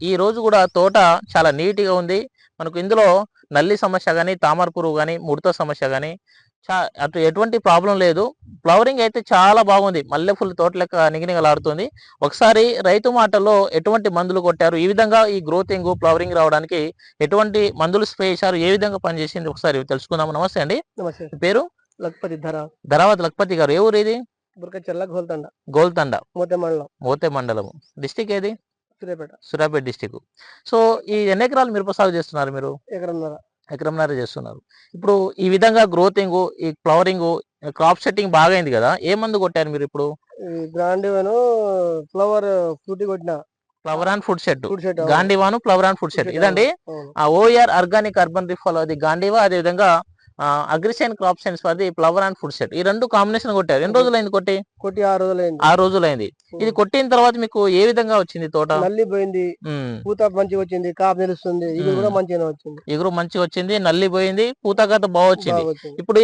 ఈ రోజు కూడా తోట చాలా నీట్గా ఉంది. మనకు ఇందులో నల్లి సమస్య కానీ, తామర పురుగు కానీ, ముడత సమస్య కానీ అటు ఎటువంటి ప్రాబ్లం లేదు. ఫ్లవరింగ్ అయితే చాలా బాగుంది. మల్లెపూల తోట లెక్క నిగనిగలాడుతుంది. ఒకసారి రైతు మాటల్లో ఎటువంటి మందులు కొట్టారు, ఈ విధంగా ఈ గ్రోతింగ్ ఫ్లవరింగ్ రావడానికి ఎటువంటి మందులు స్ప్రే చేశారు, ఏ విధంగా పనిచేసింది ఒకసారి తెలుసుకుందాము. నమస్తే అండి. నమస్తే. పేరు? లక్పతి ధరావత్ లక్పతి గారు. ఏ ఊరు ఇది? బుర్కచెర్ల గోల్తండ. గోల్తండ మోతే మండలం. మోతే మండలం. డిస్టిక్ ఏది? సూర్యాపేట డిస్టిక్. సో ఈ ఎన్ని ఎకరాలు మిరప సాగు చేస్తున్నారు మీరు? ఎకరంన్నర చేస్తున్నారు. ఇప్పుడు ఈ విధంగా గ్రోతింగ్, ఈ ఫ్లవరింగ్, క్రాప్ సెట్టింగ్ బాగా అయింది కదా, ఏ మందు కొట్టారు మీరు ఇప్పుడు? ఫ్లవర్ ఫ్రూట్ కొట్టిన. ఫ్లవర్ అండ్ ఫుడ్ సెట్, గాంధీవాను ఫ్లవర్ అండ్ ఫుడ్ సెట్ ఇదండి. ఓఆర్ ఆర్గానిక్ అర్బన్ రిఫాల్ అది గాంధీవా, అదే విధంగా అగ్రిసైన్ క్రాప్ సైన్స్ వారిది ఫ్లవర్ అండ్ ఫుడ్ సెట్. ఈ రెండు కాంబినేషన్ కొట్టారు. ఎన్ని రోజులైంది కొట్టి? 6 రోజులైంది. ఇది కొట్టిన తర్వాత మీకు ఏ విధంగా వచ్చింది తోట? నల్లి పోయింది, పూత మంచిగా వచ్చింది, కాపు నిలుస్తుంది, ఇగురు మంచిగా వచ్చింది. ఇగురు మంచిగా వచ్చింది, నల్లి పోయింది, పూత కథ బాగా వచ్చింది. ఇప్పుడు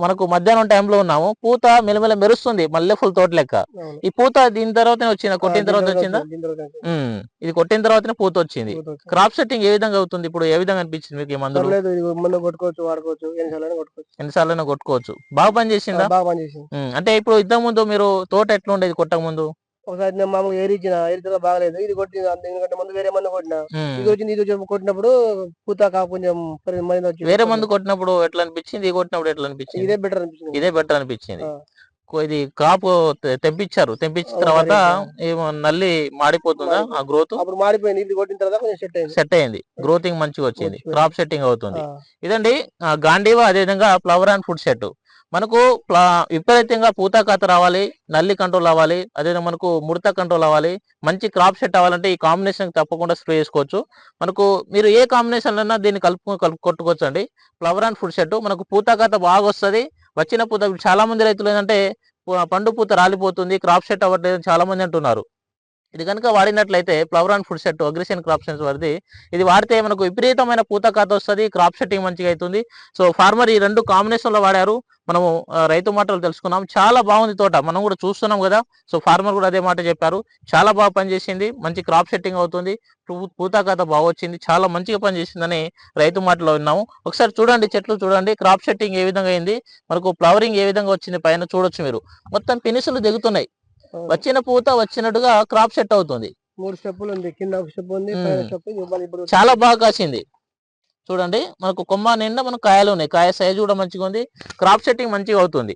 మనకు మధ్యాహ్నం టైంలో ఉన్నాము, పూత మెలమెల మెరుస్తుంది మల్లెపూల తోట లెక్క. ఈ పూత దీని తర్వాతనే వచ్చిందా? కొట్టిన తర్వాత వచ్చిందా? ఇది కొట్టిన తర్వాతనే పూత వచ్చింది. క్రాప్ సెట్టింగ్ ఏ విధంగా అవుతుంది ఇప్పుడు? ఏ విధంగా అనిపించింది మీకు? ఈ మందులు కొట్టుకోవచ్చు, వాడుకోవచ్చు, ఎన్నిసార్లు కొట్టుకోవచ్చు. బాగా పని చేసిందా? అంటే ఇప్పుడు ఇంతకు ముందు మీరు తోట ఎట్లా ఉండేది కొట్టక ముందు? ఒకసారి నేను మామూలుగా ఏరిచిన బాగలేదు, ఇది కొట్టింది. ఎందుకంటే ముందు వేరే మందు కొట్టినా, ఇది వచ్చింది. ఇది కొట్టినప్పుడు పూత కాపు కొంచెం వేరే మందు కొట్టినప్పుడు ఎట్లా అనిపించింది, ఇది కొట్టినప్పుడు ఎట్లా అనిపించింది? ఇదే బెటర్ అనిపించింది. ఇది కాపు తెంపించారు, తెంపించిన తర్వాత ఏమో నల్లి మాడిపోతుందా ఆ గ్రోత్? అప్పుడు మాడిపోయింది. ఇది కొట్టిన తర్వాత కొంచెం సెట్ అయింది, గ్రోతింగ్ మంచిగా వచ్చింది, క్రాప్ సెట్టింగ్ అవుతుంది. ఇదండి గాంధీవా, అదేవిధంగా ఫ్లవర్ అండ్ ఫుడ్ సెట్. మనకు విపరీతంగా పూత కాత రావాలి, నల్లి కంట్రోల్ అవ్వాలి, అదేవిధంగా మనకు ముడత కంట్రోల్ అవ్వాలి, మంచి క్రాప్ సెట్ అవ్వాలంటే ఈ కాంబినేషన్ తప్పకుండా స్ప్రే చేసుకోవచ్చు. మనకు మీరు ఏ కాంబినేషన్ అయినా దీన్ని కలుపు కొట్టుకోవచ్చు అండి. ఫ్లవర్ అండ్ ఫుడ్ సెట్ మనకు పూత కాత బాగా వస్తుంది. వచ్చిన పూత చాలా మంది రైతులు ఏంటంటే పండు పూత రాలిపోతుంది, క్రాప్ సెట్ అవ్వట్లేదు చాలా మంది అంటున్నారు. ఇది కనుక వాడినట్లయితే flower and food set అగ్రిసైన్ crop science వారిది, ఇది వాడితే మనకు విపరీతమైన పూత కాత వస్తుంది, క్రాప్ సెట్టింగ్ మంచిగా అవుతుంది. సో ఫార్మర్ ఈ రెండు కాంబినేషన్లో వాడారు. మనము రైతు మాటలు తెలుసుకున్నాం. చాలా బాగుంది తోట, మనం కూడా చూస్తున్నాం కదా. సో ఫార్మర్ కూడా అదే మాట చెప్పారు, చాలా బాగా పనిచేసింది, మంచి క్రాప్ సెట్టింగ్ అవుతుంది, పూత కాత బాగా వచ్చింది, చాలా మంచిగా పనిచేసిందని రైతు మాటలో విన్నాము. ఒకసారి చూడండి, చెట్లు చూడండి, క్రాప్ సెట్టింగ్ ఏ విధంగా అయింది, మనకు ఫ్లవరింగ్ ఏ విధంగా వచ్చింది పైన చూడొచ్చు మీరు. మొత్తం పినిసులు దిగుతున్నాయి, వచ్చిన పూత వచ్చినట్టుగా క్రాప్ సెట్ అవుతుంది. 3 స్టెప్పులు ఉంది, కింద ఒక స్టెప్ ఉంది, చాలా బాగా కాసింది. చూడండి, మనకు కొమ్మ నిండా మనకు కాయలు ఉన్నాయి, కాయ సైజు కూడా మంచిగా ఉంది, క్రాప్ సెట్టింగ్ మంచిగా అవుతుంది.